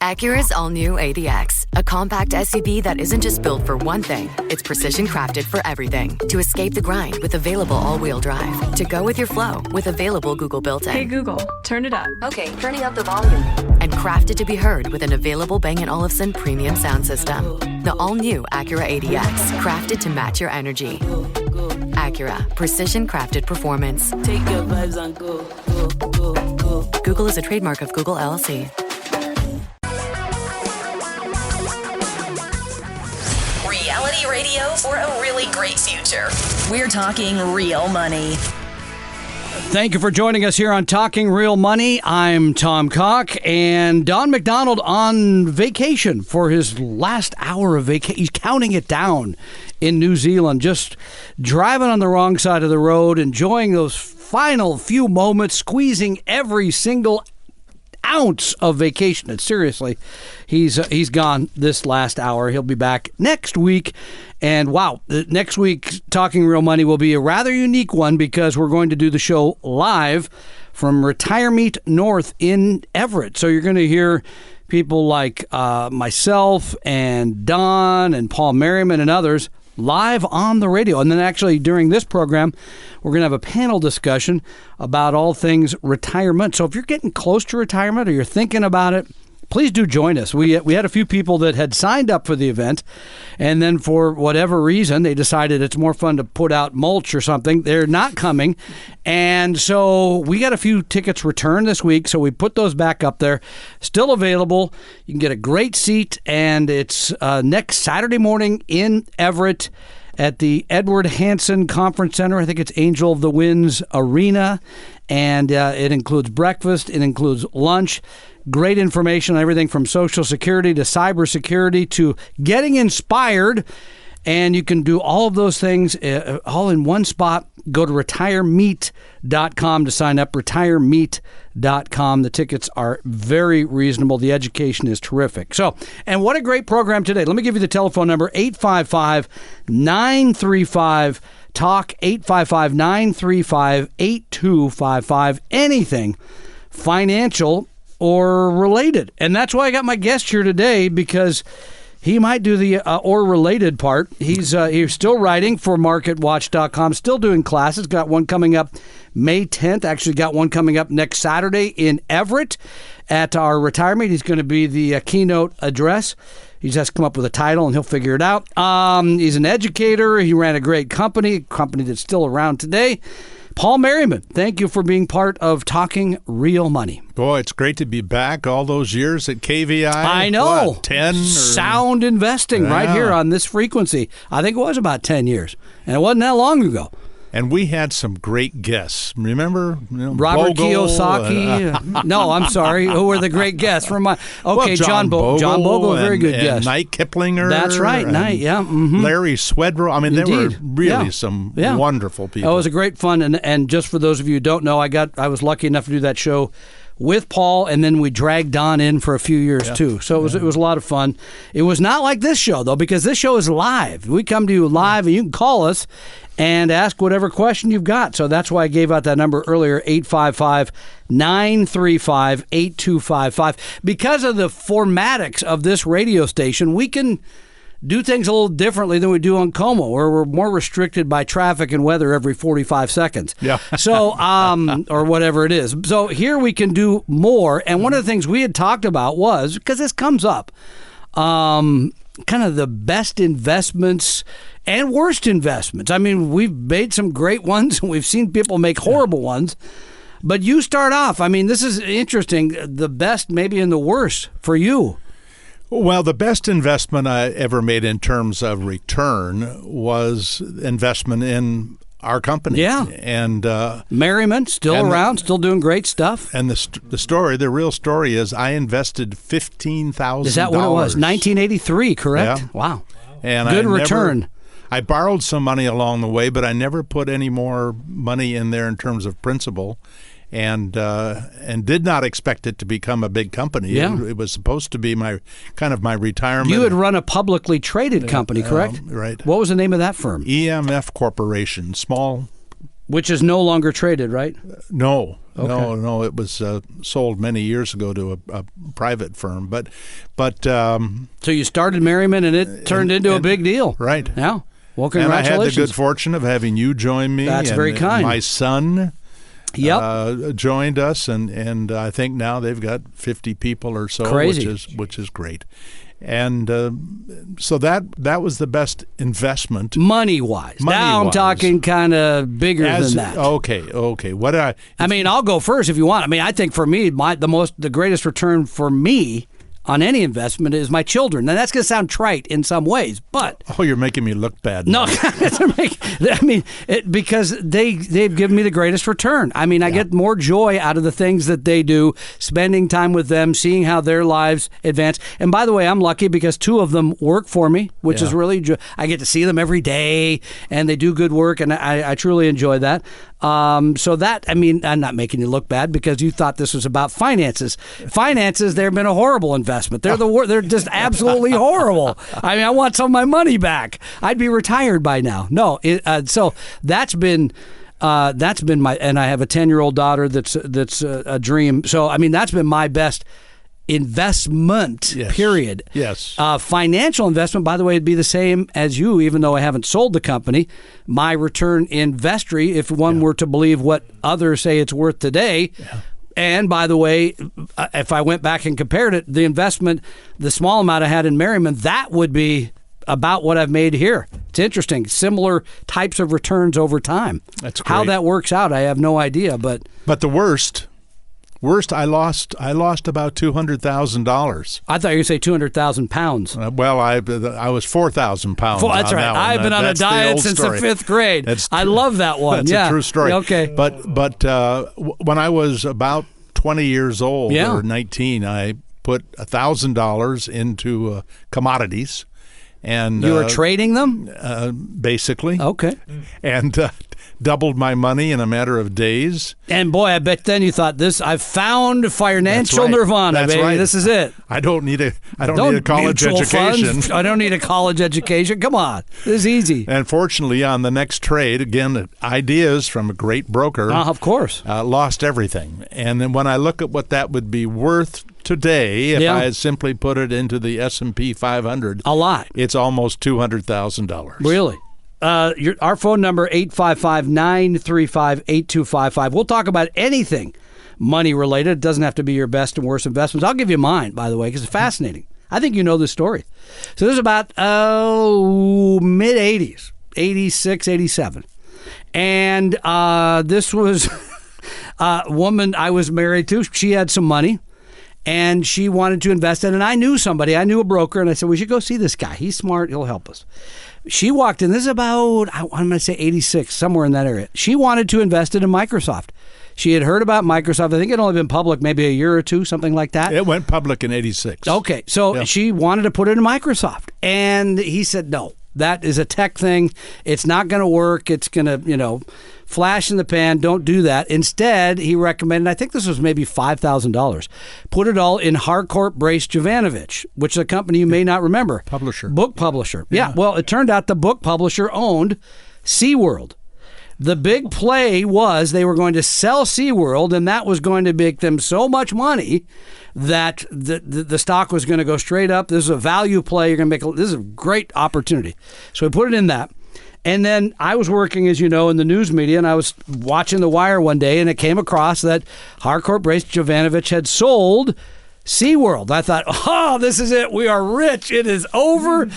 Acura's all-new ADX, a compact SUV that isn't just built for one thing. It's precision-crafted for everything. To escape the grind with available all-wheel drive. To go with your flow with available Google built-in. Hey Google, turn it up. Okay, turning up the volume. And crafted to be heard with an available Bang & Olufsen premium sound system. The all-new Acura ADX, crafted to match your energy. Acura, precision-crafted performance. Take your vibes and go, go, go, go. Google is a trademark of Google LLC. Reality radio for a really great future. We're talking real money. Thank you for joining us here on Talking Real Money. I'm Tom Cock, and Don McDonald on vacation for his last hour of vacation. He's counting it down in New Zealand, just driving on the wrong side of the road, enjoying those final few moments, squeezing every single ounce of vacation. And seriously, he's gone this last hour. He'll be back next week. And wow, next week Talking Real Money will be a rather unique one because we're going to do the show live from Retirement North in Everett. So you're going to hear people like myself and Don and Paul Merriman and others live on the radio. And then actually during this program, we're going to have a panel discussion about all things retirement. So if you're getting close to retirement or you're thinking about it, please do join us. We had a few people that had signed up for the event, and then for whatever reason, they decided it's more fun to put out mulch or something. They're not coming. And so we got a few tickets returned this week, so we put those back up there. Still available. You can get a great seat, and it's next Saturday morning in Everett at the Edward Hanson Conference Center. I think it's Angel of the Winds Arena, and it includes breakfast. It includes lunch. Great information on everything from Social Security to cybersecurity to getting inspired. And you can do all of those things all in one spot. Go to retiremeet.com to sign up, retiremeet.com. The tickets are very reasonable. The education is terrific. So, and what a great program today. Let me give you the telephone number, 855-935-TALK, 855-935-8255. Anything financial or related. And that's why I got my guest here today, because he might do the or related part. He's still writing for MarketWatch.com, still doing classes. Got one coming up May 10th. Actually got one coming up next Saturday in Everett at our retirement. He's going to be the keynote address. He just has to come up with a title, and he'll figure it out. He's an educator. He ran a great company, a company that's still around today. Paul Merriman, thank you for being part of Talking Real Money. Boy, it's great to be back all those years at KVI. I know. What, 10? Sound investing right here on this frequency. I think it was about 10 years, and it wasn't that long ago. And we had some great guests. Remember? Robert Bogle, Kiyosaki. No, I'm sorry. Who were the great guests? John Bogle. John Bogle, a very good guest. Knight Kiplinger. That's right, Knight, yeah. Mm-hmm. Larry Swedroe. I mean, there were really some wonderful people. It was a great fun. And just for those of you who don't know, I was lucky enough to do that show with Paul, and then we dragged Don in for a few years too. So it was a lot of fun. It was not like this show though, because this show is live. We come to you live, and you can call us and ask whatever question you've got. So that's why I gave out that number earlier, 855-935-8255. Because of the formatics of this radio station, we can do things a little differently than we do on Como, where we're more restricted by traffic and weather every 45 seconds. Yeah. So, or whatever it is. So here we can do more. And one of the things we had talked about was, because this comes up, kind of the best investments and worst investments. I mean, we've made some great ones, and we've seen people make horrible ones. But you start off. I mean, this is interesting. The best, maybe, and the worst for you. Well, the best investment I ever made in terms of return was investment in our company. Yeah. And Merriman, still around, still doing great stuff. And the real story is I invested $15,000. Is that what it was? 1983, correct? Yeah. Wow. And good return. I borrowed some money along the way, but I never put any more money in there in terms of principal. And did not expect it to become a big company. Yeah. It was supposed to be my retirement. You had run a publicly traded company, correct? Right. What was the name of that firm? EMF Corporation, small Which is no longer traded, right? No. Okay. No. It was sold many years ago to a private firm. But So you started Merriman, and it turned into a big deal. Right. Yeah. Well, And I congratulations. had the good fortune of having you join me. That's and very kind. My son Yep. joined us, and I think now they've got 50 people or so, Crazy. which is great. And so that was the best investment. Money-wise. Now I'm Money-wise. talking kind of bigger than that. Okay. What I mean, I'll go first if you want. I mean, I think for me, the greatest return for me on any investment is my children. Now, that's going to sound trite in some ways, but you're making me look bad. no, I mean, because they've given me the greatest return. I mean, I get more joy out of the things that they do, spending time with them, seeing how their lives advance. And by the way, I'm lucky because 2 of them work for me, which is really I get to see them every day, and they do good work, and I truly enjoy that. So that, I mean, I'm not making you look bad because you thought this was about finances. Finances, they've been a horrible investment. They're just absolutely horrible. I mean, I want some of my money back. I'd be retired by now. No, so that's been my, and I have a 10-year-old daughter that's a dream. So I mean, that's been my best investment, period. Yes. Financial investment, by the way, would be the same as you, even though I haven't sold the company. My return in Vestry, if one were to believe what others say it's worth today. And by the way, if I went back and compared it, the investment, the small amount I had in Merriman, that would be about what I've made here. It's interesting. Similar types of returns over time. That's great. How that works out, I have no idea. But the worst, I lost about $200,000. I thought you were going to say 200,000 pounds. Well, I was 4,000 pounds. That's on right. that one. I've been on a That's the diet old since story. the 5th grade. I love that one. That's a true story. Okay. But when I was about 20 years old or 19, I put $1,000 into commodities. And you were trading them? Basically. Okay. And doubled my money in a matter of days. And boy, I bet then you thought, I've found financial nirvana, That's baby. right. This is it. I don't need a college mutual education. funds. I don't need a college education. Come on. This is easy. And fortunately, on the next trade, again, ideas from a great broker. Of course. Lost everything. And then when I look at what that would be worth today, if I had simply put it into the S&P 500, a lot. It's almost $200,000. Really? Our phone number, 855-935-8255. We'll talk about anything money related. It doesn't have to be your best and worst investments. I'll give you mine, by the way, because it's fascinating. I think you know this story. So this is about mid-'80s, 86, 87. And this was a woman I was married to. She had some money. And she wanted to invest in it. And I knew somebody. I knew a broker. And I said, we should go see this guy. He's smart. He'll help us. She walked in. This is about, I'm going to say 86, somewhere in that area. She wanted to invest it in Microsoft. She had heard about Microsoft. I think it had only been public maybe a year or two, something like that. It went public in 86. Okay. So she wanted to put it in Microsoft. And he said, no, that is a tech thing. It's not going to work. It's going to, flash in the pan. Don't do that. Instead, he recommended, I think this was maybe $5,000, put it all in Harcourt Brace Jovanovich, which is a company you may not remember. Publisher. Book publisher. Yeah. Well, it turned out the book publisher owned SeaWorld. The big play was they were going to sell SeaWorld, and that was going to make them so much money that the stock was going to go straight up. This is a value play. You're going to make this is a great opportunity. So we put it in that. And then I was working, as you know, in the news media, and I was watching The Wire one day, and it came across that Harcourt Brace Jovanovich had sold SeaWorld. I thought, oh, this is it. We are rich. It is over.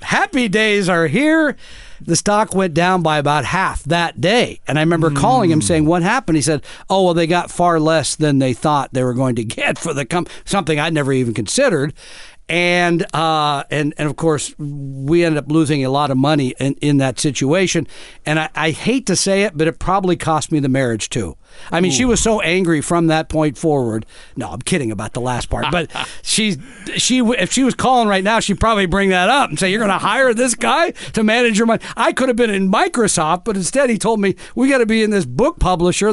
Happy days are here. The stock went down by about half that day. And I remember calling him saying, what happened? He said, oh, well, they got far less than they thought they were going to get for the something I'd never even considered. And of course, we ended up losing a lot of money in that situation. And I hate to say it, but it probably cost me the marriage too. I mean, she was so angry from that point forward. No, I'm kidding about the last part. But if she was calling right now, she'd probably bring that up and say, you're going to hire this guy to manage your money. I could have been in Microsoft, but instead he told me, we got to be in this book publisher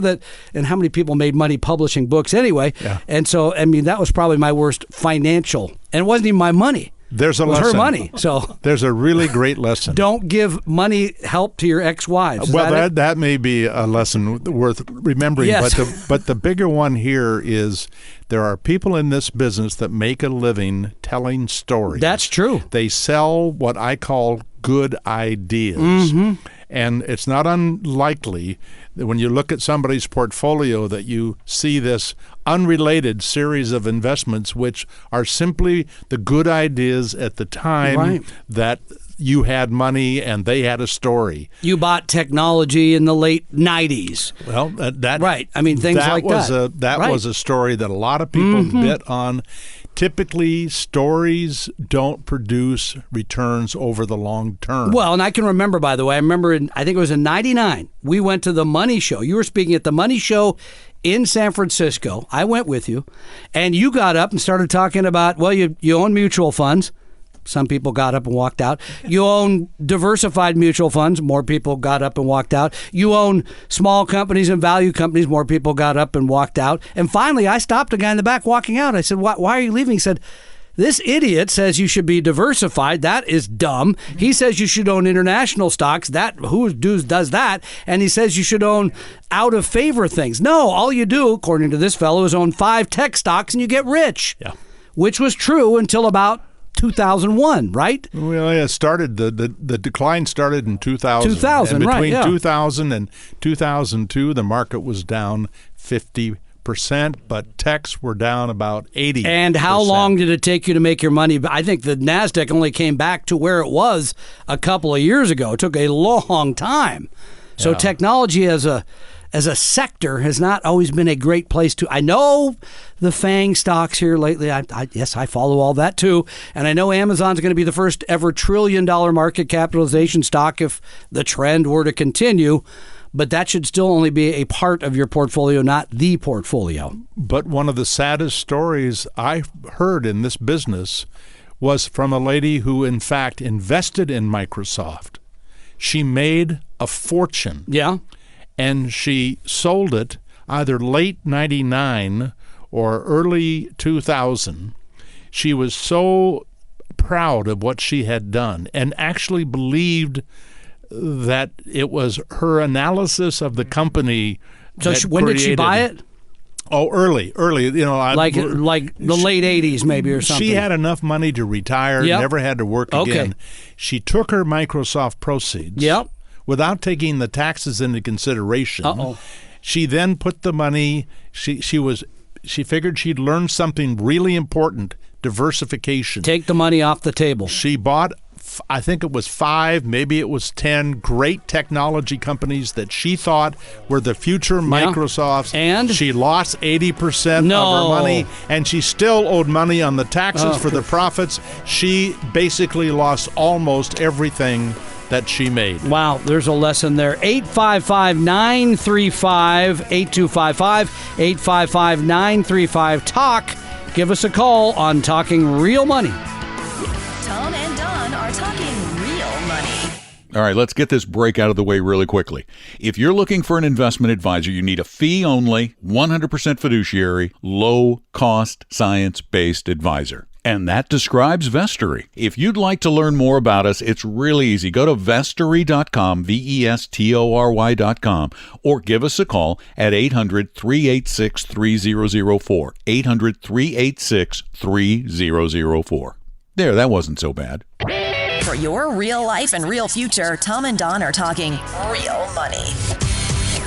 and how many people made money publishing books anyway. Yeah. And so, I mean, that was probably my worst financial. And it wasn't even my money. There's a with lesson. her money. So there's a really great lesson. don't give money help to your ex-wives. Is Well, that that may be a lesson worth remembering. Yes. But the bigger one here is there are people in this business that make a living telling stories. That's true. They sell what I call good ideas. Mm-hmm. And it's not unlikely that when you look at somebody's portfolio that you see this unrelated series of investments which are simply the good ideas at the time Right. that you had money and they had a story. You bought technology in the late 90s. Well, that Right. I mean, things like that. That Right. was a story that a lot of people bit on. Typically, stories don't produce returns over the long term. Well, and I can remember, by the way, I think it was in 99, we went to the Money Show. You were speaking at the Money Show in San Francisco. I went with you, and you got up and started talking about, well, you own mutual funds. Some people got up and walked out. You own diversified mutual funds. More people got up and walked out. You own small companies and value companies. More people got up and walked out. And finally, I stopped a guy in the back walking out. I said, why are you leaving? He said, this idiot says you should be diversified. That is dumb. He says you should own international stocks. Who does that? And he says you should own out of favor things. No, all you do, according to this fellow, is own 5 tech stocks and you get rich. Yeah. Which was true until about 2001, right? Well, it started the decline started in 2000. 2000, and right, between yeah. 2000 and 2002, the market was down 50%, but techs were down about 80%. And how long did it take you to make your money? I think the NASDAQ only came back to where it was a couple of years ago. It took a long time. So Yeah. technology as a sector has not always been a great place to. I know the FANG stocks here lately. Yes, I follow all that too. And I know Amazon's going to be the first ever $1 trillion market capitalization stock if the trend were to continue. But that should still only be a part of your portfolio, not the portfolio. But one of the saddest stories I heard in this business was from a lady who, in fact, invested in Microsoft. She made a fortune. Yeah. And she sold it either late 99 or early 2000. She was so proud of what she had done and actually believed that it was her analysis of the company. So when did she buy it? Oh, early. Like the late 80s maybe or something. She had enough money to retire, Yep. never had to work Okay. again. She took her Microsoft proceeds. Yep. Without taking the taxes into consideration. Uh-oh. She then put the money. She figured she'd learned something really important: diversification. Take the money off the table. She bought, I think it was 5, maybe it was 10 great technology companies that she thought were the future Microsofts. And? She lost 80% No. of her money, and she still owed money on the taxes for the profits. She basically lost almost everything that she made. Wow, there's a lesson there. 855-935-8255, 855-935-TALK. Give us a call on Talking Real Money. Tom and Don are talking real money. All right, let's get this break out of the way really quickly. If you're looking for an investment advisor, you need a fee-only, 100% fiduciary, low-cost, science-based advisor. And that describes Vestory. If you'd like to learn more about us, it's really easy. Go to Vestory.com, Vestory.com, or give us a call at 800-386-3004, 800-386-3004. There, that wasn't so bad. For your real life and real future, Tom and Don are talking real money.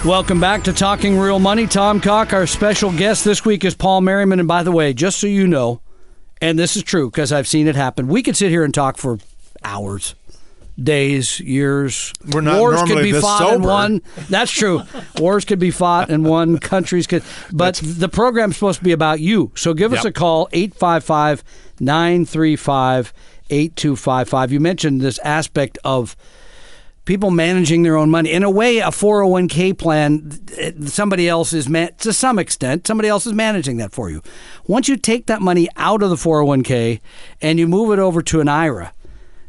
Welcome back to Talking Real Money. Tom Cock, our special guest this week is Paul Merriman. And by the way, just so you know, and this is true because I've seen it happen, we could sit here and talk for hours, days, years. We're not Wars normally could be this fought in sober. one. That's true. Wars could be fought in one. Countries could. But the program's supposed to be about you. So give us a call, 855-935-8255. You mentioned this aspect of people managing their own money. In a way, a 401k plan, somebody else is, to some extent, somebody else is managing that for you. Once you take that money out of the 401k and you move it over to an IRA,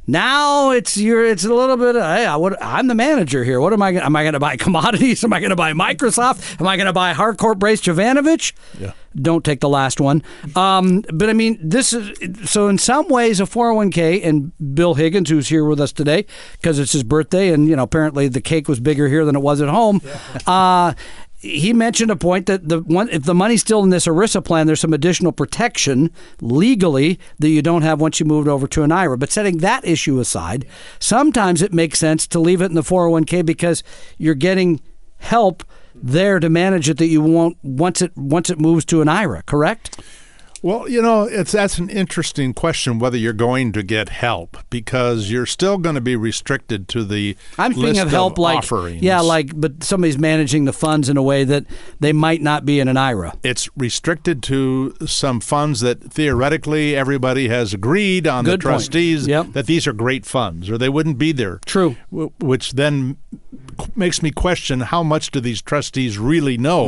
Now it's a little bit of, hey, I'm the manager here. What am I going to buy commodities? Am I going to buy Microsoft? Am I going to buy Harcourt Brace Jovanovich? Yeah. Don't take the last one. But I mean, this is, so in some ways a 401k, and Bill Higgins, who's here with us today because it's his birthday, and apparently the cake was bigger here than it was at home. Yeah. He mentioned a point that if the money's still in this ERISA plan, there's some additional protection legally that you don't have once you moved over to an IRA. But setting that issue aside, sometimes it makes sense to leave it in the 401k because you're getting help there to manage it that you won't once it moves to an IRA, correct? Well, that's an interesting question whether you're going to get help, because you're still going to be restricted to the I'm thinking list of help offerings. But somebody's managing the funds in a way that they might not be in an IRA. It's restricted to some funds that theoretically everybody has agreed on, the trustees, that these are great funds or they wouldn't be there. True. Which then makes me question, how much do these trustees really know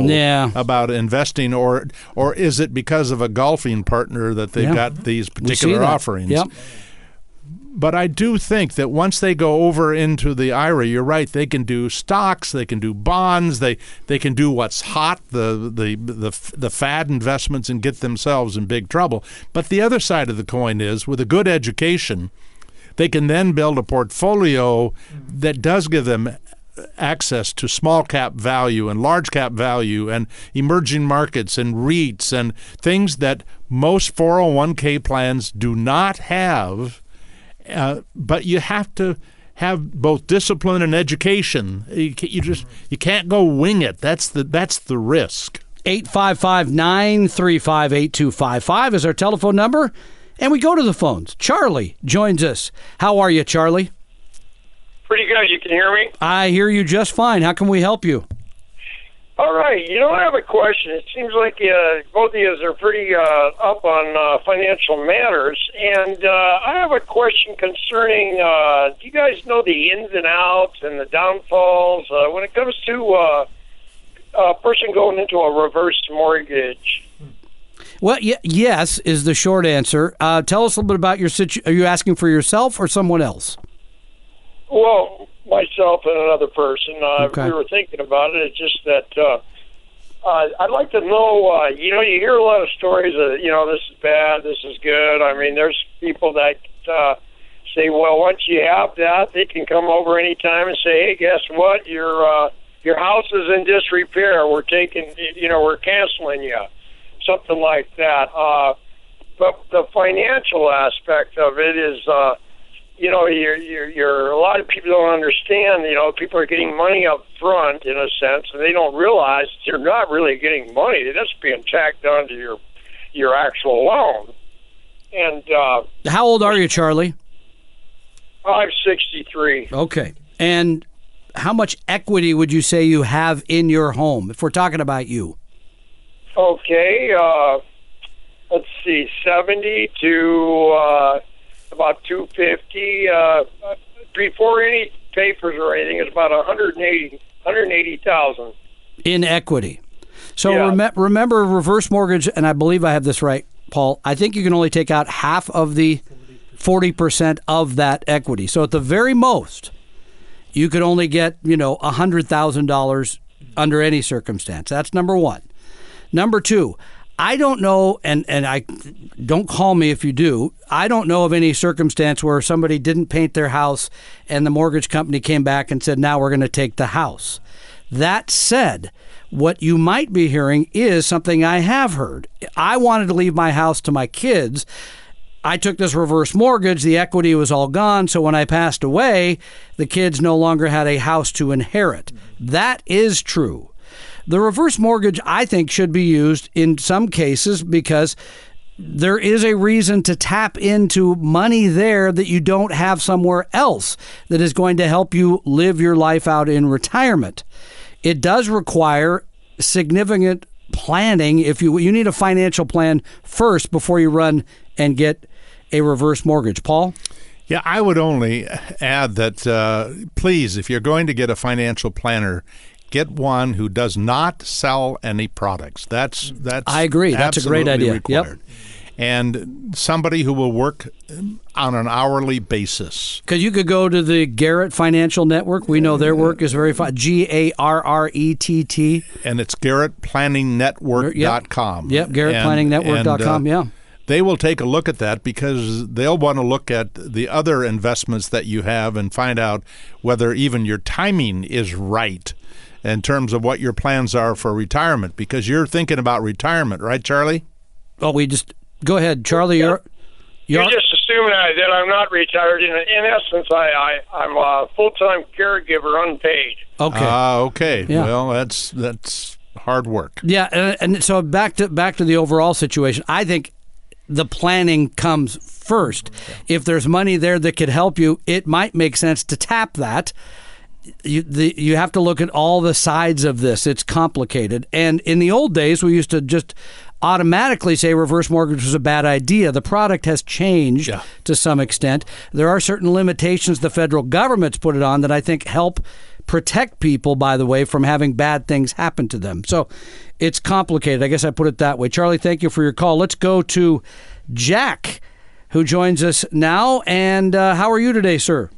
about investing, or is it because of a golfing partner that they've got these particular offerings? Yep. But I do think that once they go over into the IRA, you're right, they can do stocks, they can do bonds, they can do what's hot, the fad investments, and get themselves in big trouble. But the other side of the coin is, with a good education, they can then build a portfolio that does give them access to small cap value and large cap value and emerging markets and REITs and things that most 401k plans do not have. But you have to have both discipline and education. You can't go wing it. That's the risk. 855-935-8255 is our telephone number, and we go to the phones. Charlie joins us. How are you, Charlie? Pretty good. You can hear me? I hear you just fine. How can we help you? All right. I have a question. It seems like both of you are pretty up on financial matters. And I have a question concerning, do you guys know the ins and outs and the downfalls when it comes to a person going into a reverse mortgage? Well, yes is the short answer. Tell us a little bit about your situation. Are you asking for yourself or someone else? Well, myself and another person. Okay. We were thinking about it. It's just that I'd like to know, you hear a lot of stories of, this is bad, this is good. I mean, there's people that say, well, once you have that, they can come over anytime and say, hey, guess what? Your house is in disrepair. We're we're canceling you. Something like that. But the financial aspect of it is, you're a lot of people don't understand. People are getting money up front in a sense, and they don't realize they're not really getting money. They're just being tacked onto your actual loan. And how old are you, Charlie? I'm 63. Okay. And how much equity would you say you have in your home, if we're talking about you? Okay. Let's see, 70 to about 250. Before any papers or anything, it's about 180,000 in equity. So remember, reverse mortgage, and I believe I have this right, Paul. I think you can only take out half of the 40% of that equity. So at the very most, you could only get $100,000 under any circumstance. That's number one. Number two, I don't know, and I don't call me if you do, I don't know of any circumstance where somebody didn't paint their house and the mortgage company came back and said, now we're going to take the house. That said, what you might be hearing is something I have heard. I wanted to leave my house to my kids. I took this reverse mortgage. The equity was all gone. So when I passed away, the kids no longer had a house to inherit. That is true. The reverse mortgage, I think, should be used in some cases because there is a reason to tap into money there that you don't have somewhere else that is going to help you live your life out in retirement. It does require significant planning. If you need a financial plan first before you run and get a reverse mortgage. Paul? Yeah, I would only add that, please, if you're going to get a financial planner, get one who does not sell any products. That's I agree. That's a great idea. Required. Yep. and somebody who will work on an hourly basis. Because you could go to the Garrett Financial Network. We know their work is very fine. GARRETT. And it's GarrettPlanningNetwork.com. Yep, GarrettPlanningNetwork.com, yeah. They will take a look at that because they'll want to look at the other investments that you have and find out whether even your timing is right in terms of what your plans are for retirement, because you're thinking about retirement, right, Charlie? Oh, go ahead, Charlie. You're just assuming that I'm not retired. In essence, I'm a full-time caregiver, unpaid. Okay. Okay. Yeah. Well, that's hard work. Yeah, and so back to the overall situation. I think the planning comes first. If there's money there that could help you, it might make sense to tap that. You have to look at all the sides of this. It's complicated. And in the old days, we used to just automatically say reverse mortgage was a bad idea. The product has changed to some extent. There are certain limitations the federal government's put it on that I think help protect people, by the way, from having bad things happen to them. So it's complicated. I guess I put it that way. Charlie, thank you for your call. Let's go to Jack, who joins us now. And how are you today, sir?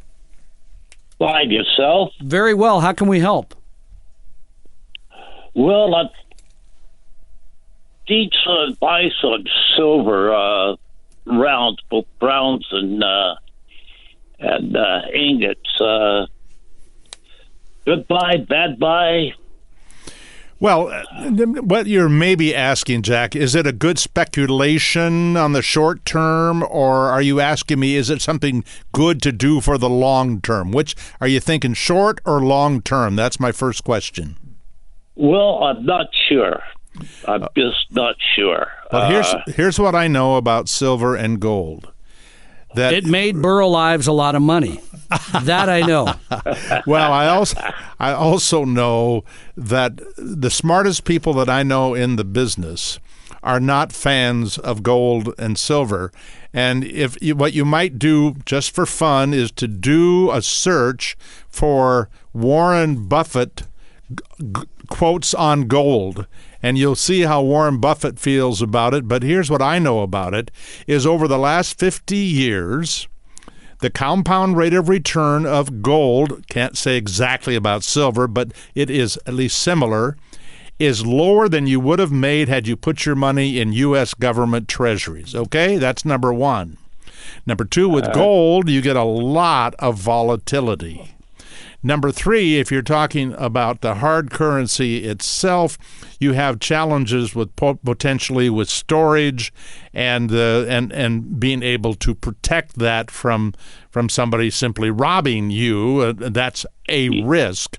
Fine, yourself? Very well. How can we help? Well, I need some advice on silver, rounds, both browns and ingots. Good buy, bad buy? Well, what you're maybe asking, Jack, is it a good speculation on the short term, or are you asking me, is it something good to do for the long term? Which are you thinking, short or long term? That's my first question. Well, I'm not sure. I'm just not sure. But here's what I know about silver and gold. That it made Burl Ives a lot of money. That I know. Well, I also know that the smartest people that I know in the business are not fans of gold and silver. And what you might do just for fun is to do a search for Warren Buffett quotes on gold, and you'll see how Warren Buffett feels about it. But here's what I know about it, is over the last 50 years, the compound rate of return of gold, can't say exactly about silver, but it is at least similar, is lower than you would have made had you put your money in U.S. government treasuries. Okay? That's number one. Number two, with gold, you get a lot of volatility. Number three, if you're talking about the hard currency itself, you have challenges with potentially with storage and being able to protect that from somebody simply robbing you. That's a risk.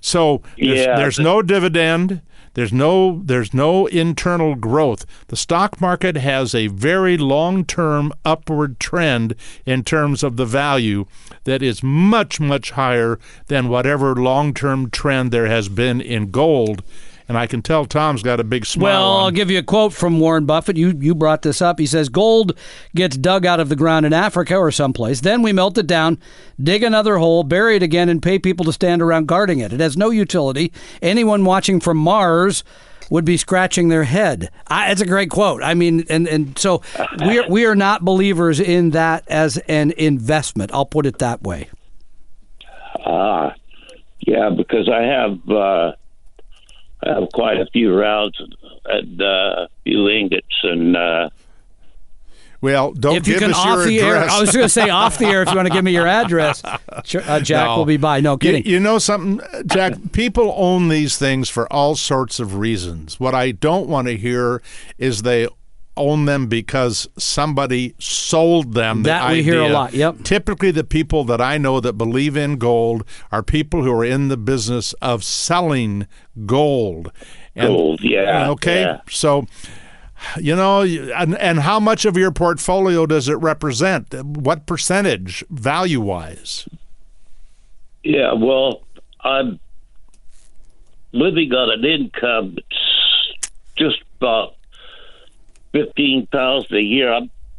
So there's no dividend. There's no internal growth. The stock market has a very long-term upward trend in terms of the value that is much, much higher than whatever long-term trend there has been in gold. And I can tell Tom's got a big smile. Well, I'll give you a quote from Warren Buffett. You brought this up. He says, gold gets dug out of the ground in Africa or someplace. Then we melt it down, dig another hole, bury it again, and pay people to stand around guarding it. It has no utility. Anyone watching from Mars would be scratching their head. It's a great quote. I mean, and so we are not believers in that as an investment. I'll put it that way. Yeah, because I have quite a few rounds and a few ingots, and well, don't if you give can us off your the address. air. I was going to say off the air. If you want to give me your address, Jack will be by. No kidding. You know something, Jack? People own these things for all sorts of reasons. What I don't want to hear is they own them because somebody sold them. That we hear a lot. Yep. Typically, the people that I know that believe in gold are people who are in the business of selling gold. Gold, yeah. Okay, yeah. So, you know, and how much of your portfolio does it represent? What percentage, value-wise? Yeah, well, I'm living on an income that's just about $15,000 a year.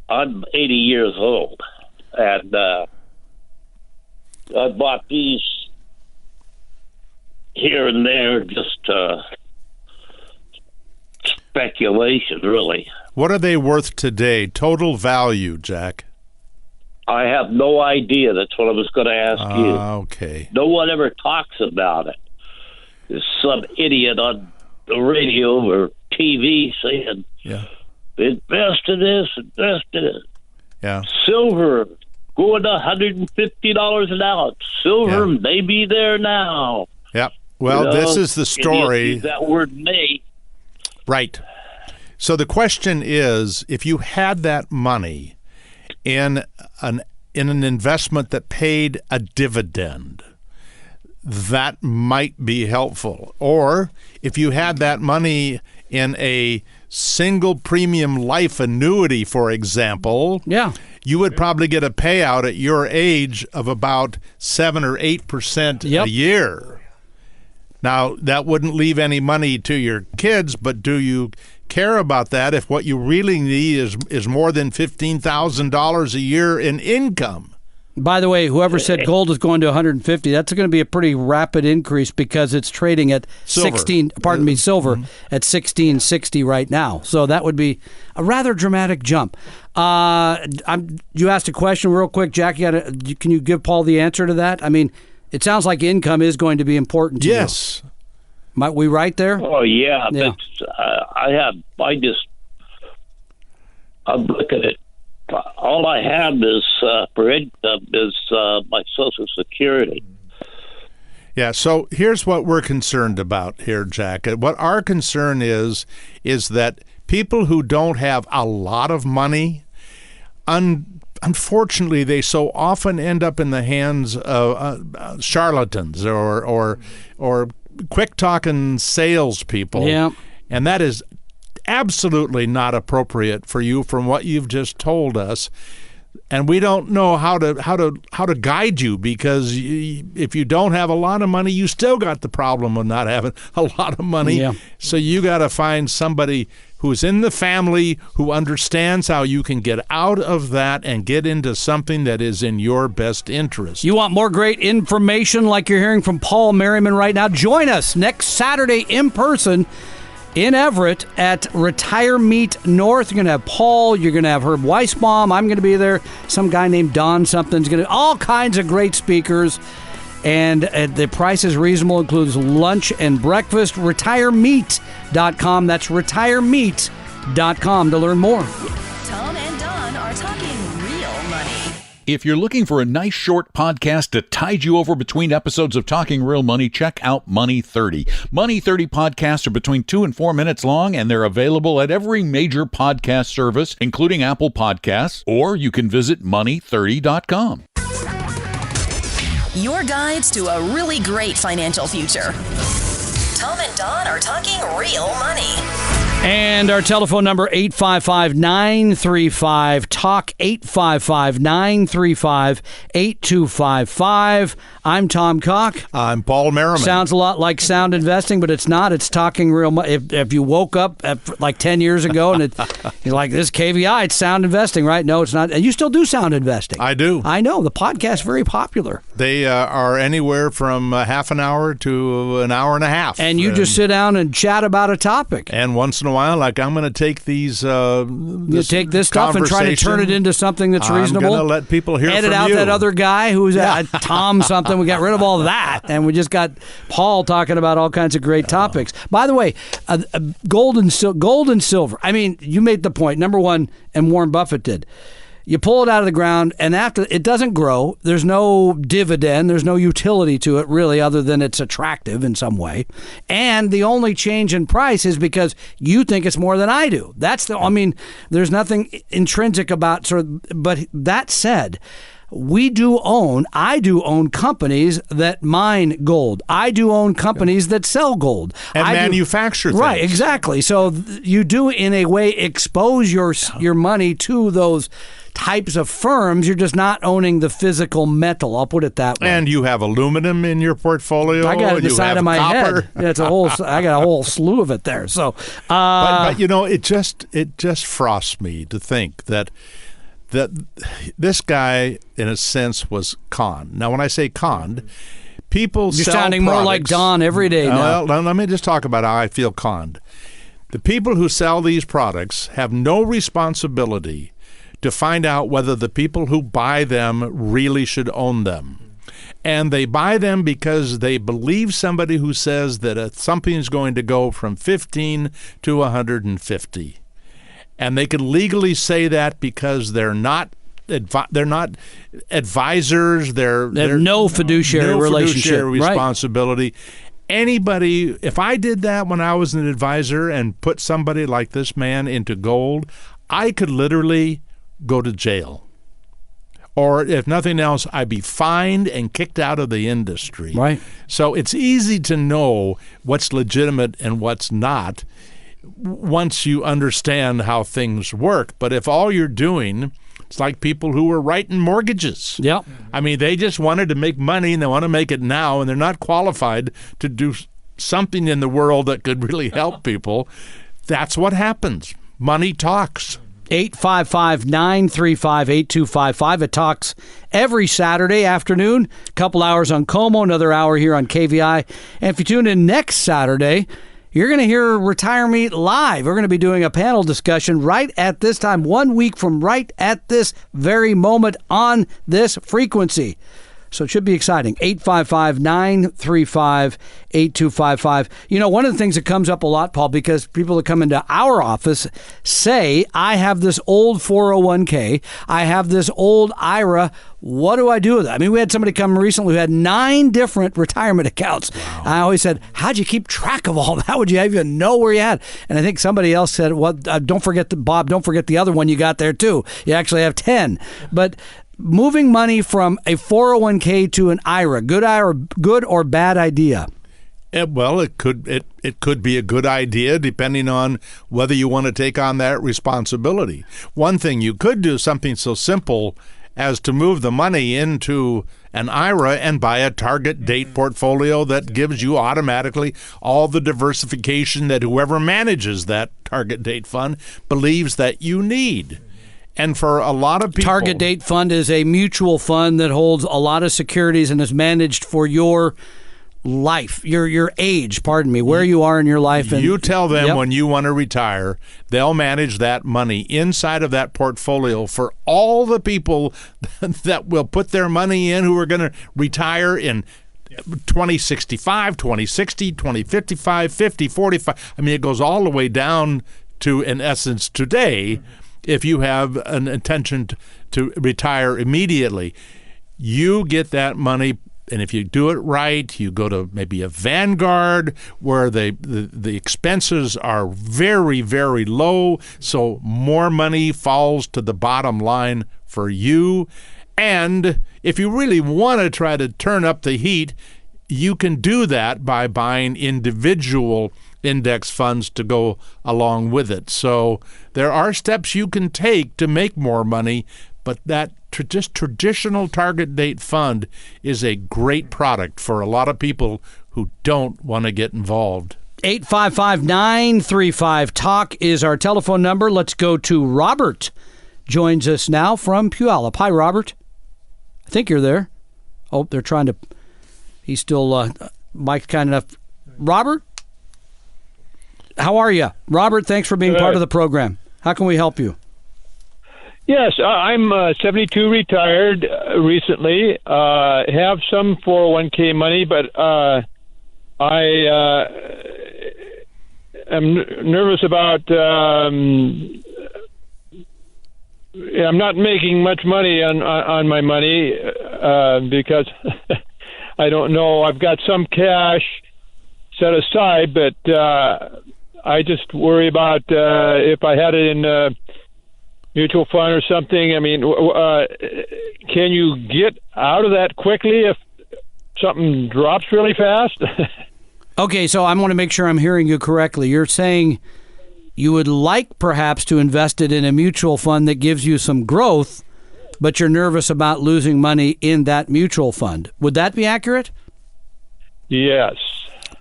I'm 80 years old, and I bought these here and there just to speculation, really. What are they worth today? Total value, Jack. I have no idea. That's what I was going to ask you. Okay. No one ever talks about it. There's some idiot on the radio or TV saying, invest in this, invest in it. Yeah. Silver going to $150 an ounce. Silver may be there now. Yep. Well, this is the story. That word may. Right. So the question is, if you had that money in an investment that paid a dividend, that might be helpful. Or if you had that money in a single premium life annuity, for example, you would probably get a payout at your age of about 7 or 8% a year. Now, that wouldn't leave any money to your kids, but do you care about that if what you really need is more than $15,000 a year in income? By the way, whoever said gold is going to 150, that's going to be a pretty rapid increase because it's trading at silver at 1660 right now. So that would be a rather dramatic jump. You asked a question real quick, Jack. Can you give Paul the answer to that? I mean, it sounds like income is going to be important to you. Yes. Might we right there? Oh, yeah. I'm looking at, all I have is for income is my Social Security. Yeah, so here's what we're concerned about here, Jack. What our concern is that people who don't have a lot of money, unfortunately, they so often end up in the hands of charlatans or quick-talking salespeople. Yeah. And that is absolutely not appropriate for you from what you've just told us. And we don't know how to guide you, because if you don't have a lot of money, you still got the problem of not having a lot of money. Yeah. So you got to find somebody who's in the family who understands how you can get out of that and get into something that is in your best interest. You want more great information like you're hearing from Paul Merriman right now? Join us next Saturday in person in Everett at Retire Meet North. You're going to have Paul. You're going to have Herb Weisbaum. I'm going to be there. Some guy named Don something's going to. All kinds of great speakers. And the price is reasonable. Includes lunch and breakfast. RetireMeet.com. That's RetireMeet.com to learn more. Tom and Don are talking real money. If you're looking for a nice short podcast to tide you over between episodes of Talking Real Money, check out Money 30. Money 30 podcasts are between 2 and 4 minutes long, and they're available at every major podcast service, including Apple Podcasts, or you can visit money30.com. Your guides to a really great financial future. Tom and Don are talking real money. And our telephone number, 855-935-TALK, 855-935-8255. I'm Tom Cock. I'm Paul Merriman. Sounds a lot like sound investing, but it's not. It's talking real money. If you woke up like 10 years ago and you're like, this KVI, it's sound investing, right? No, it's not. And you still do sound investing. I do. I know. The podcast's very popular. They are anywhere from half an hour to an hour and a half. And you just sit down and chat about a topic. And once in a while, like, I'm going to take these you take this stuff and try to turn it into something that's reasonable. I'm going to let people hear from you. Edit out that other guy who's Tom something. We got rid of all that, and we just got Paul talking about all kinds of great topics. By the way, gold and silver. I mean, you made the point. Number one, and Warren Buffett did. You pull it out of the ground, and after it doesn't grow, there's no dividend, there's no utility to it really, other than it's attractive in some way. And the only change in price is because you think it's more than I do. There's nothing intrinsic about but that said, I do own companies that mine gold. I do own companies that sell gold. And manufacture things. Right, exactly. So you do, in a way, expose your money to those types of firms. You're just not owning the physical metal. I'll put it that way. And you have aluminum in your portfolio. I got it the side of my copper. head. It's I got a whole slew of it there. So, but you know, it just frosts me to think that this guy, in a sense, was conned. Now, when I say conned, people You're sell sounding products. more like Don every day now. Well, let me just talk about how I feel conned. The people who sell these products have no responsibility to find out whether the people who buy them really should own them. And they buy them because they believe somebody who says that something is going to go from 15 to 150. And they can legally say that because they're not advisors. They have no fiduciary relationship, responsibility. Right. Anybody, if I did that when I was an advisor and put somebody like this man into gold, I could literally go to jail. Or if nothing else, I'd be fined and kicked out of the industry. Right. So it's easy to know what's legitimate and what's not once you understand how things work. But if all you're doing, it's like people who were writing mortgages. Yep. I mean, they just wanted to make money, and they want to make it now, and they're not qualified to do something in the world that could really help people. That's what happens. Money talks. 855-935-8255. It talks every Saturday afternoon, a couple hours on Como, another hour here on KVI. And if you tune in next Saturday, you're going to hear Retire Meet live. We're going to be doing a panel discussion right at this time, 1 week from right at this very moment on this frequency. So it should be exciting. 855-935-8255. You know, one of the things that comes up a lot, Paul, because people that come into our office say, I have this old 401k, I have this old IRA, what do I do with it? I mean, we had somebody come recently who had 9 different retirement accounts. Wow. I always said, how'd you keep track of all that? How would you even know where you had? And I think somebody else said, well, don't forget, Bob, don't forget the other one you got there too. You actually have 10. But moving money from a 401k to an IRA, good or bad idea? Well, it could be a good idea depending on whether you want to take on that responsibility. One thing you could do, something so simple as to move the money into an IRA and buy a target date portfolio that gives you automatically all the diversification that whoever manages that target date fund believes that you need. And for a lot of people, target date fund is a mutual fund that holds a lot of securities and is managed for your life, your age, where you are in your life. And you tell them when you want to retire, they'll manage that money inside of that portfolio for all the people that will put their money in who are going to retire in 2065, 2060, 2055, 50, 45. I mean, it goes all the way down to, in essence, today. If you have an intention to retire immediately, you get that money, and if you do it right, you go to maybe a Vanguard where the expenses are very, very low, so more money falls to the bottom line for you. And if you really want to try to turn up the heat, you can do that by buying individual index funds to go along with it. So there are steps you can take to make more money, but that just traditional target date fund is a great product for a lot of people who don't want to get involved. 855-935-TALK is our telephone number. Let's go to Robert. Joins us now from Puyallup. Hi, Robert. I think you're there. Oh, they're trying to... He's still... Mike's kind enough. Robert? How are you? Robert, thanks for being part of the program. How can we help you? Yes, I'm 72, retired recently. Have some 401k money, but I am nervous about. I'm not making much money on my money because I don't know. I've got some cash set aside, but I just worry about if I had it in a mutual fund or something. I mean, can you get out of that quickly if something drops really fast? Okay, so I want to make sure I'm hearing you correctly. You're saying you would like perhaps to invest it in a mutual fund that gives you some growth, but you're nervous about losing money in that mutual fund. Would that be accurate? Yes.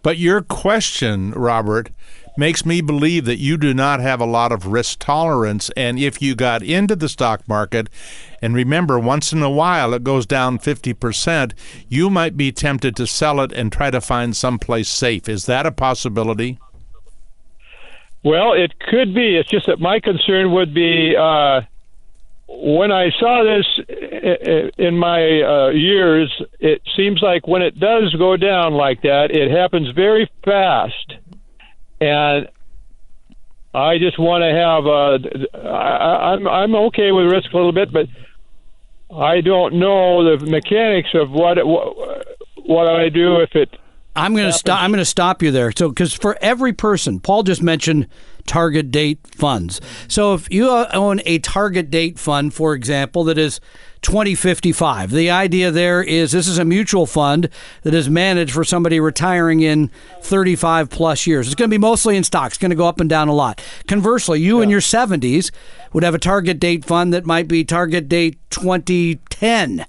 But your question, Robert, makes me believe that you do not have a lot of risk tolerance. And if you got into the stock market, and remember, once in a while it goes down 50%, you might be tempted to sell it and try to find someplace safe. Is that a possibility? Well, it could be. It's just that my concern would be when I saw this in my years, it seems like when it does go down like that, it happens very fast. And I just want to have I'm okay with risk a little bit, but I don't know the mechanics of what I do if it. I'm going to stop you there. So, because for every person, Paul just mentioned target date funds. So, if you own a target date fund, for example, that is 2055, the idea there is this is a mutual fund that is managed for somebody retiring in 35 plus years. It's going to be mostly in stocks. It's going to go up and down a lot. Conversely, you in your 70s would have a target date fund that might be target date 2010,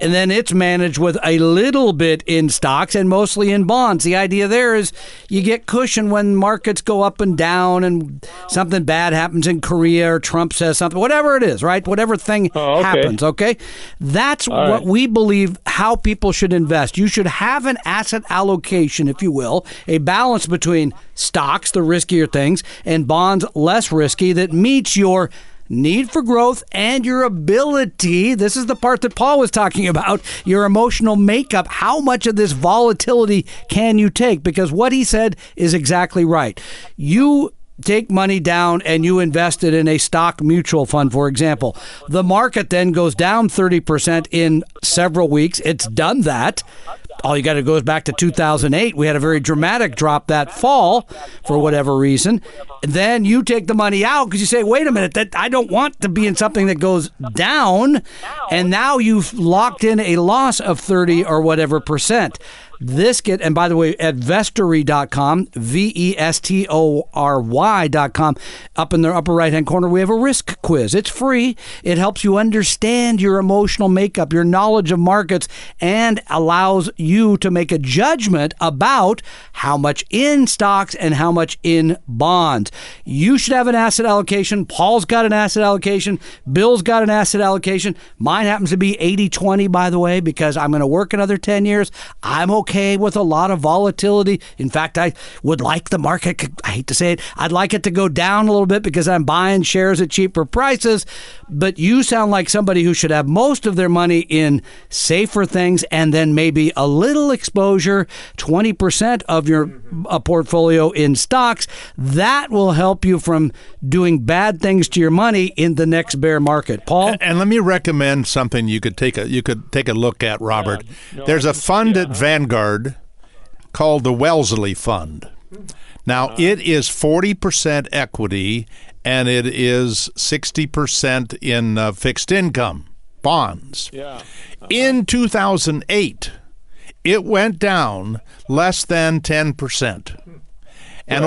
and then it's managed with a little bit in stocks and mostly in bonds. The idea there is you get cushion when markets go up and down and something bad happens in Korea or Trump says something, whatever it is, right? Whatever thing happens, okay? That's what we believe how people should invest. You should have an asset allocation, if you will, a balance between stocks, the riskier things, and bonds, less risky, that meets your need for growth and your ability. This is the part that Paul was talking about, your emotional makeup. How much of this volatility can you take? Because what he said is exactly right. You take money down and you invest it in a stock mutual fund, for example. The market then goes down 30% in several weeks. It's done that. All you got to go is back to 2008. We had a very dramatic drop that fall for whatever reason. And then you take the money out because you say, wait a minute, that I don't want to be in something that goes down. And now you've locked in a loss of 30 or whatever percent. And by the way, at Vestory.com, Vestory.com, up in the upper right-hand corner, we have a risk quiz. It's free. It helps you understand your emotional makeup, your knowledge of markets, and allows you to make a judgment about how much in stocks and how much in bonds. You should have an asset allocation. Paul's got an asset allocation. Bill's got an asset allocation. Mine happens to be 80-20, by the way, because I'm going to work another 10 years. I'm okay with a lot of volatility. In fact, I would like the market, I hate to say it, I'd like it to go down a little bit because I'm buying shares at cheaper prices. But you sound like somebody who should have most of their money in safer things and then maybe a little exposure, 20% of your portfolio in stocks. That will help you from doing bad things to your money in the next bear market. Paul? And let me recommend something you could take a look at, Robert. There's a fund at Vanguard called the Wellesley Fund. Now, it is 40% equity and it is 60% in fixed income bonds. In 2008, it went down less than 10%. And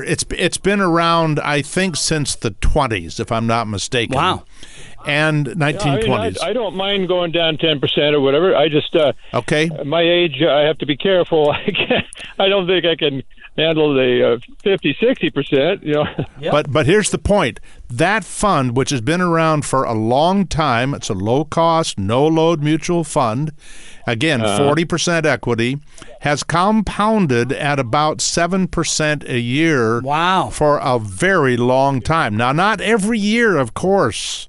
it's been around, I think, since the 20s, if I'm not mistaken. Wow. And 1920s. I don't mind going down 10% or whatever. I just okay. My age, I have to be careful. I don't think I can handle the 50-60%. You know. Yep. But here's the point: that fund, which has been around for a long time, it's a low cost, no load mutual fund. Again, 40% equity, has compounded at about 7% a year. Wow. For a very long time. Now, not every year, of course.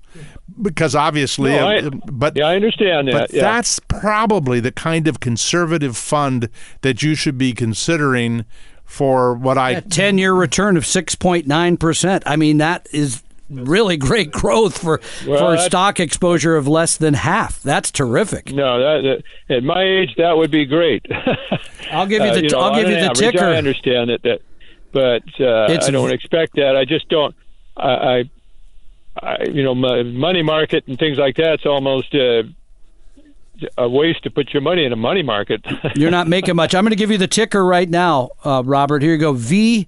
Because obviously, I understand that. But that's probably the kind of conservative fund that you should be considering for what I 10-year return of 6.9%. I mean, that is really great growth for stock exposure of less than half. That's terrific. No, that at my age that would be great. I'll give you the I'll give you the ticker. I understand that, but I don't expect that. I just don't. I money market and things like that's almost a waste to put your money in a money market. You're not making much. I'm going to give you the ticker right now, Robert. Here you go. VWINX.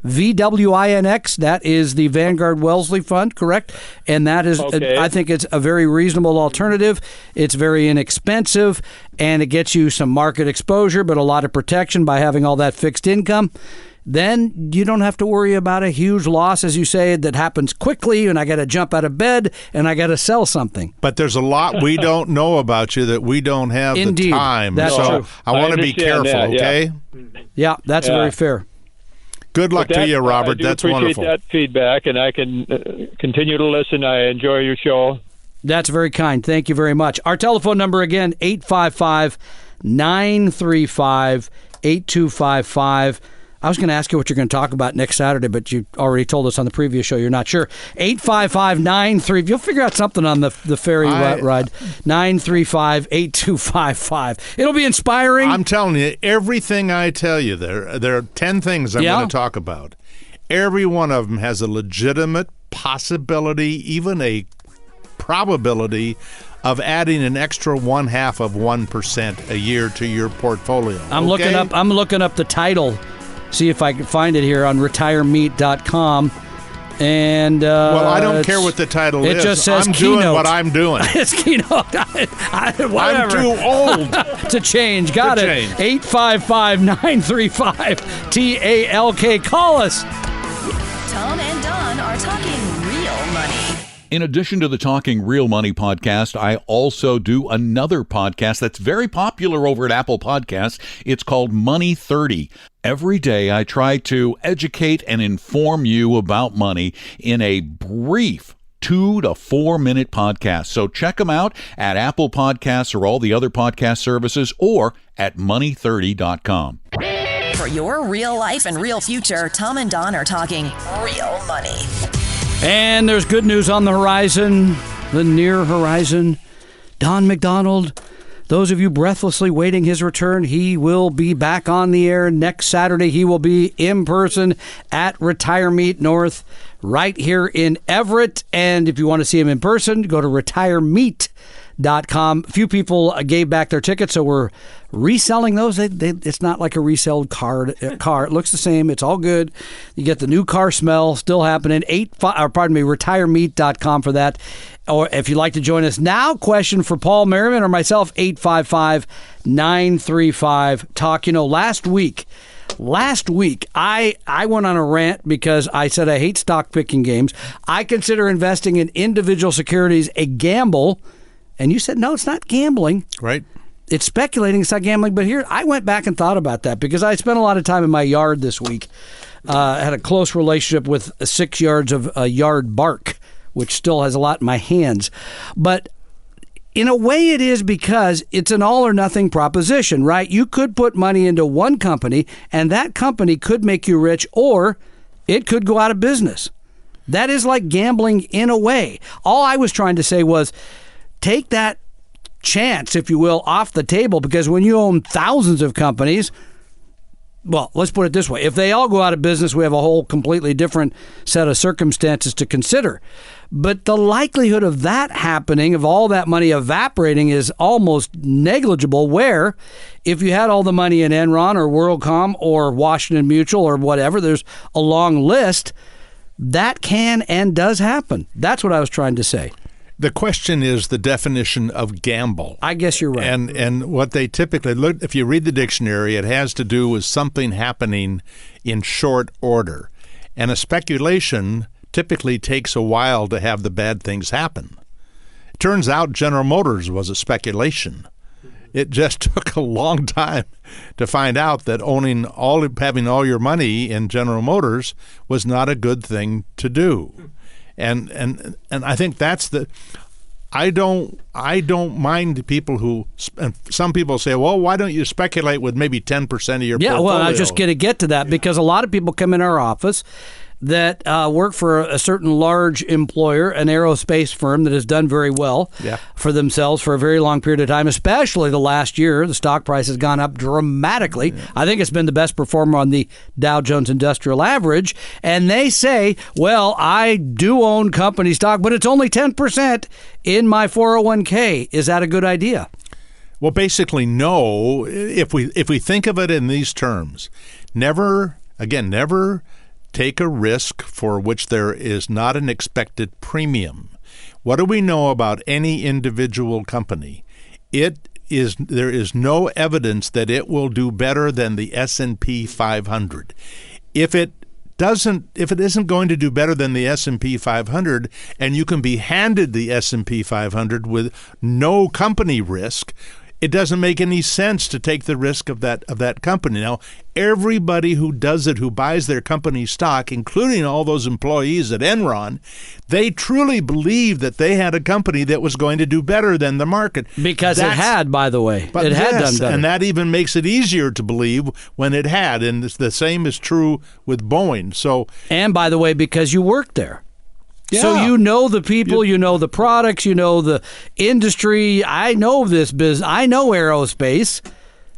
VWINX. That is the Vanguard Wellesley Fund, correct? And that is, I think it's a very reasonable alternative. It's very inexpensive, and it gets you some market exposure, but a lot of protection by having all that fixed income. then you don't have to worry about a huge loss, as you say, that happens quickly, and I got to jump out of bed, and I got to sell something. But there's a lot we don't know about you that we don't have Indeed. the time. That's so true. I want to be understand careful, that, okay? Yeah, that's very fair. Good luck to you, Robert. I do That's appreciate wonderful. that feedback, and I can continue to listen. I enjoy your show. That's very kind. Thank you very much. Our telephone number again, 855-935-8255. I was going to ask you what you're going to talk about next Saturday, but you already told us on the previous show you're not sure. 855-93. You'll figure out something on the ferry ride. 935-8255. It'll be inspiring. I'm telling you, everything I tell you, there are 10 things I'm going to talk about. Every one of them has a legitimate possibility, even a probability of adding an extra 0.5% a year to your portfolio. I'm looking up the title. See if I can find it here on retiremeet.com. And well, I don't care what the title is. It just says I'm keynote. doing what I'm doing. It's keynote. Whatever. I'm too old to change. Got to it. change. 855-935-TALK. Call us. Tom and Don are talking real money. In addition to the Talking Real Money podcast, I also do another podcast that's very popular over at Apple Podcasts. It's called Money 30. Every day I try to educate and inform you about money in a brief 2 to 4 minute podcast. So check them out at Apple Podcasts or all the other podcast services or at money30.com. For your real life and real future, Tom and Don are talking real money. And there's good news on the horizon, the near horizon. Don McDonald, those of you breathlessly waiting his return, he will be back on the air next Saturday. He will be in person at Retire Meet North right here in Everett. And if you want to see him in person, go to retiremeet.com. A few people gave back their tickets, so we're reselling those. It's not like a resale car. It looks the same. It's all good. You get the new car smell still happening. Retiremeet.com for that. Or if you'd like to join us now, question for Paul Merriman or myself, 855-935-TALK. You know, last week, I went on a rant because I said I hate stock picking games. I consider investing in individual securities a gamble. And you said, no, it's not gambling. Right. It's speculating. It's not gambling. But here, I went back and thought about that because I spent a lot of time in my yard this week. I had a close relationship with 6 yards of yard bark, which still has a lot in my hands. But in a way it is because it's an all or nothing proposition, right? You could put money into one company and that company could make you rich or it could go out of business. That is like gambling in a way. All I was trying to say was take that chance, if you will, off the table because when you own thousands of companies, well, let's put it this way. If they all go out of business, we have a whole completely different set of circumstances to consider. But the likelihood of that happening, of all that money evaporating, is almost negligible, where if you had all the money in Enron or WorldCom or Washington Mutual or whatever, there's a long list, that can and does happen. That's what I was trying to say. The question is the definition of gamble. I guess you're right. And what they typically look, if you read the dictionary, it has to do with something happening in short order. And a speculation typically takes a while to have the bad things happen. It turns out General Motors was a speculation. It just took a long time to find out that having all your money in General Motors was not a good thing to do. And I think that's I don't mind people who, and some people say, well, why don't you speculate with maybe 10% of your portfolio? Yeah, well, I was just going to get to that because a lot of people come in our office that work for a certain large employer, an aerospace firm that has done very well for themselves for a very long period of time, especially the last year. The stock price has gone up dramatically. Yeah. I think it's been the best performer on the Dow Jones Industrial Average. And they say, well, I do own company stock, but it's only 10% in my 401k. Is that a good idea? Well, basically, no. If we think of it in these terms, never take a risk for which there is not an expected premium. What do we know about any individual company? There is no evidence that it will do better than the S&P 500. if it isn't going to do better than the S&P 500, and you can be handed the S&P 500 with no company risk, it doesn't make any sense to take the risk of that company. Now, everybody who does it, who buys their company stock, including all those employees at Enron, they truly believe that they had a company that was going to do better than the market. Because it had, by the way. It had done better. And that even makes it easier to believe when it had. And the same is true with Boeing. And by the way, because you worked there. Yeah. So you know the people, you know the products, you know the industry. I know this business. I know aerospace.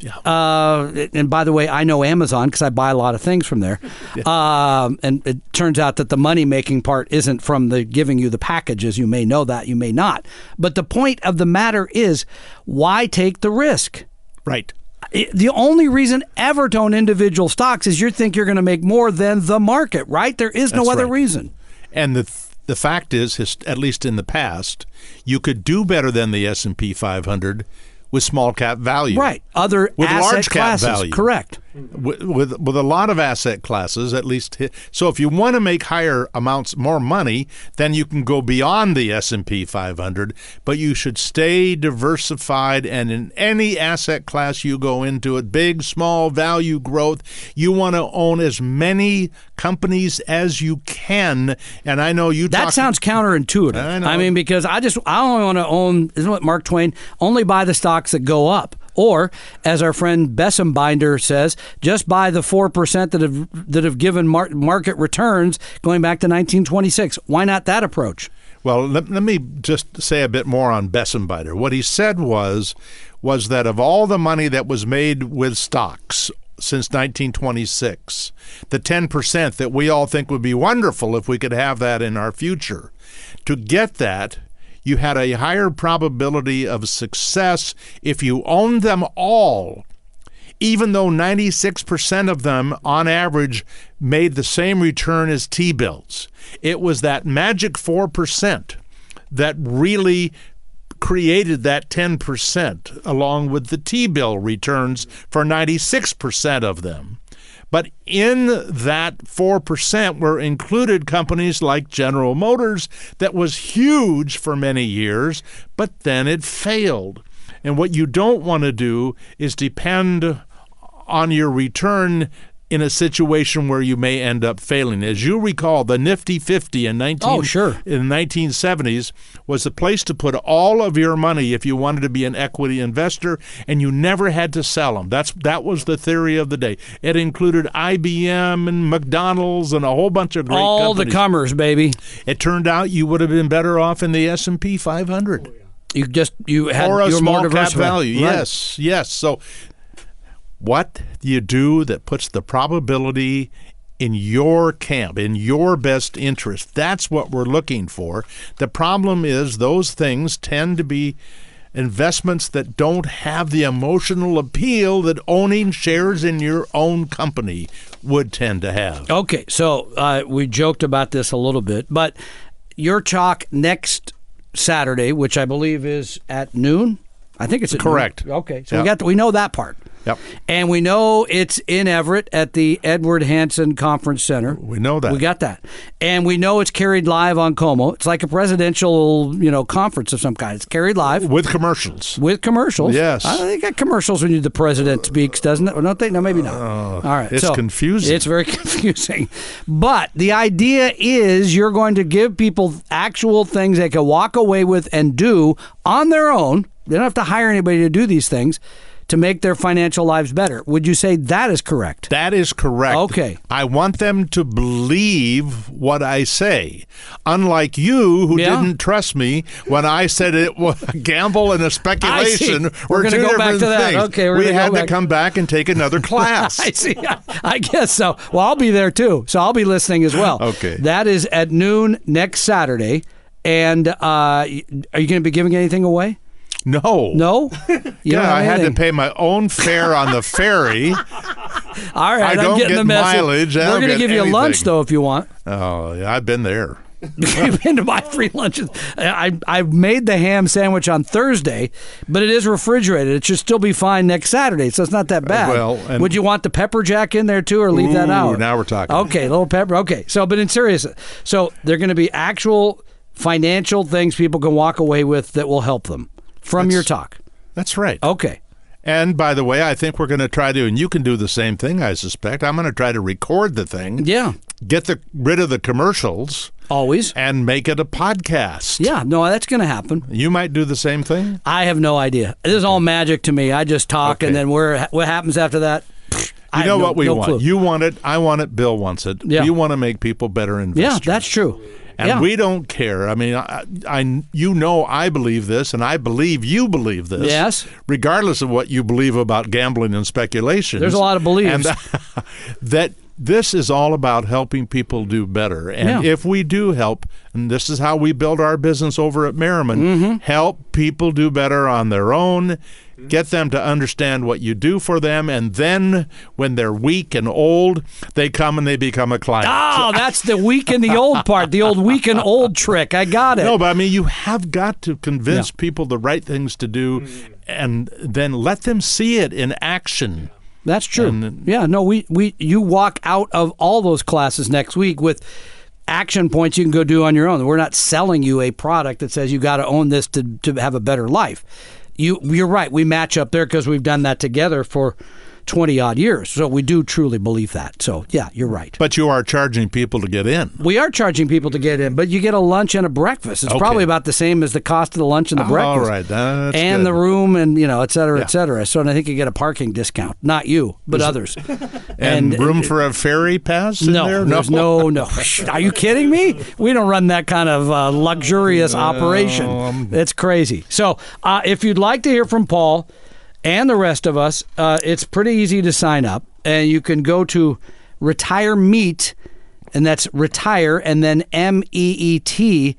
Yeah. And by the way, I know Amazon because I buy a lot of things from there. Yeah. And it turns out that the money-making part isn't from the giving you the packages. You may know that, you may not. But the point of the matter is, why take the risk? Right. The only reason ever to own individual stocks is you think you're going to make more than the market, right? There is no other reason. And the fact is, at least in the past, you could do better than the S&P 500 with small cap value. Right. Other with asset large cap classes. value. Correct. With a lot of asset classes, at least. So if you want to make higher amounts, more money, then you can go beyond the S&P 500, but you should stay diversified, and in any asset class you go into it, big, small, value growth, you want to own as many companies as you can. And I know you That sounds counterintuitive. I know. I mean, because I only want to own, isn't what Mark Twain, only buy the stocks that go up. Or, as our friend Bessembinder says, just buy the 4% that have given market returns going back to 1926. Why not that approach? Well, let me just say a bit more on Bessembinder. What he said was that of all the money that was made with stocks since 1926, the 10% that we all think would be wonderful if we could have that in our future, to get that, you had a higher probability of success if you owned them all, even though 96% of them, on average, made the same return as T-bills. It was that magic 4% that really created that 10%, along with the T-bill returns for 96% of them. But in that 4% were included companies like General Motors that was huge for many years, but then it failed. And what you don't want to do is depend on your return in a situation where you may end up failing. As you recall, the Nifty 50 in the 1970s was the place to put all of your money if you wanted to be an equity investor, and you never had to sell them. That was the theory of the day. It included IBM and McDonald's and a whole bunch of great companies. All the comers, baby. It turned out you would have been better off in the S&P 500. You had or a small cap value. Right. Yes. So what you do that puts the probability in your camp, in your best interest, that's what we're looking for. The problem is those things tend to be investments that don't have the emotional appeal that owning shares in your own company would tend to have. Okay, so we joked about this a little bit, but your chalk next Saturday, which I believe is at noon. I think it's at correct. Noon. Okay, so we know that part. Yep. And we know it's in Everett at the Edward Hanson Conference Center. We know that. We got that. And we know it's carried live on Como. It's like a presidential, conference of some kind. It's carried live. With commercials. Yes. I think they got commercials when the president speaks, doesn't it? Don't they? No, maybe not. All right. It's confusing. It's very confusing. But the idea is you're going to give people actual things they can walk away with and do on their own. They don't have to hire anybody to do these things to make their financial lives better. Would you say that is correct? That is correct. Okay. I want them to believe what I say. Unlike you, who didn't trust me when I said it was a gamble and a speculation. We're going to go back to that. Things. Okay, we had to come back and take another class. I see. I guess so. Well, I'll be there too, so I'll be listening as well. Okay. That is at noon next Saturday. And are you going to be giving anything away? No. No? I had to pay my own fare on the ferry. All right, I don't get mileage. We're going to give you a lunch, though, if you want. Oh, yeah, I've been there. into my free lunches. I made the ham sandwich on Thursday, but it is refrigerated. It should still be fine next Saturday, so it's not that bad. Would you want the pepper jack in there too, or leave that out? Now we're talking. Okay, a little pepper. Okay, so but in serious, so they're going to be actual financial things people can walk away with that will help them from your talk. That's right. Okay. And by the way, I think we're going to try to, and you can do the same thing, I suspect. I'm going to try to record the thing. Yeah. Get rid of the commercials. Always. And make it a podcast. Yeah, no, that's going to happen. You might do the same thing? I have no idea. This is all magic to me. I just talk, and then what happens after that? You know what we want. Clue. You want it. I want it. Bill wants it. Yeah. We want to make people better investors. Yeah, that's true. And we don't care. I mean, I believe this, and I believe you believe this. Yes. Regardless of what you believe about gambling and speculation. There's a lot of beliefs. And that this is all about helping people do better. And if we do help, and this is how we build our business over at Merriman, help people do better on their own, get them to understand what you do for them, and then when they're weak and old, they come and they become a client. Oh, that's the weak and the old part, the old weak and old trick. I got it. No, but I mean, you have got to convince people the right things to do, and then let them see it in action. That's true. You walk out of all those classes next week with action points you can go do on your own. We're not selling you a product that says you got to own this to have a better life. You're right. We match up there because we've done that together for 20-odd years. So we do truly believe that. So, yeah, you're right. But you are charging people to get in. We are charging people to get in, but you get a lunch and a breakfast. It's probably about the same as the cost of the lunch and the breakfast. All right. That's and good. the room and, et cetera, et cetera. So I think you get a parking discount. Not you, but others. And room for a ferry pass in there? No. Are you kidding me? We don't run that kind of luxurious operation. It's crazy. So if you'd like to hear from Paul and the rest of us, it's pretty easy to sign up. And you can go to Retire Meet, and that's retire and then MEET.com.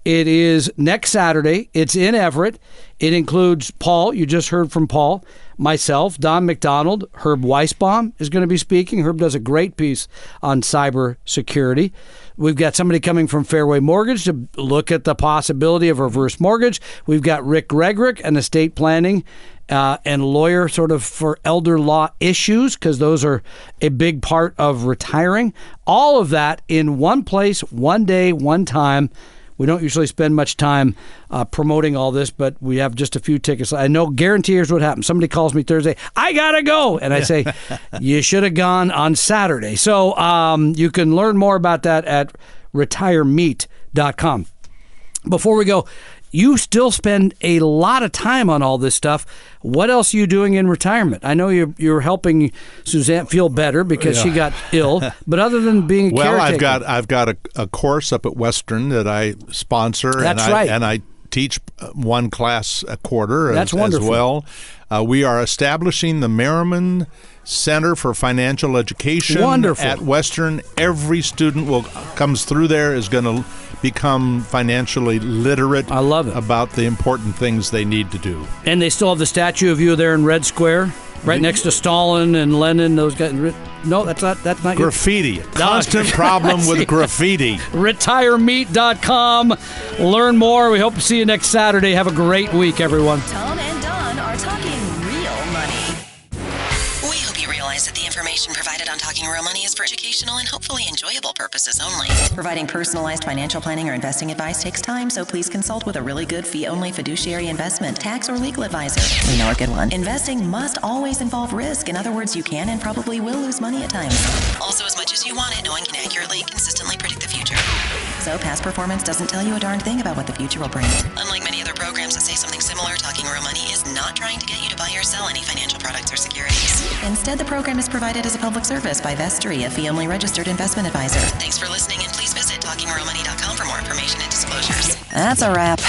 It is next Saturday. It's in Everett. It includes Paul. You just heard from Paul. Myself, Don McDonald, Herb Weisbaum is going to be speaking. Herb does a great piece on cyber security. We've got somebody coming from Fairway Mortgage to look at the possibility of reverse mortgage. We've got Rick Gregrick, an estate planning and lawyer sort of for elder law issues, because those are a big part of retiring. All of that in one place, one day, one time. We don't usually spend much time promoting all this, but we have just a few tickets. I know, guarantee here's what happens. Somebody calls me Thursday, I got to go. And I say, you should have gone on Saturday. So you can learn more about that at retiremeet.com. Before we go, you still spend a lot of time on all this stuff. What else are you doing in retirement? I know you're helping Suzanne feel better because she got ill, but other than being a caretaker. I've got a course up at Western that I sponsor. That's right. And I teach one class a quarter. That's wonderful. As well. We are establishing the Merriman Center for Financial Education. Wonderful. At Western. Every student comes through there is going to become financially literate. I love it. About the important things they need to do. And they still have the statue of you there in Red Square, right next to Stalin and Lenin. Those guys. No, that's not graffiti. Constant problem with graffiti. Retiremeet.com. Learn more. We hope to see you next Saturday. Have a great week, everyone. Tom and Don are talking real money. We hope you realize that the information provided on Talking Real Money is for educational and hopefully enjoyable purposes only. Providing personalized financial planning or investing advice takes time, so please consult with a really good fee-only fiduciary investment, tax, or legal advisor. We know a good one. Investing must always involve risk. In other words, you can and probably will lose money at times. Also, as much as you want it, no one can accurately, consistently predict the future. So past performance doesn't tell you a darn thing about what the future will bring. Unlike many other programs that say something similar, Talking Real Money is not trying to get you to buy or sell any financial products or securities. Instead, the program is provided as a public service by Vestry, a fee-only registered investment advisor. Thanks for listening, and please visit TalkingRealMoney.com for more information and disclosures. That's a wrap.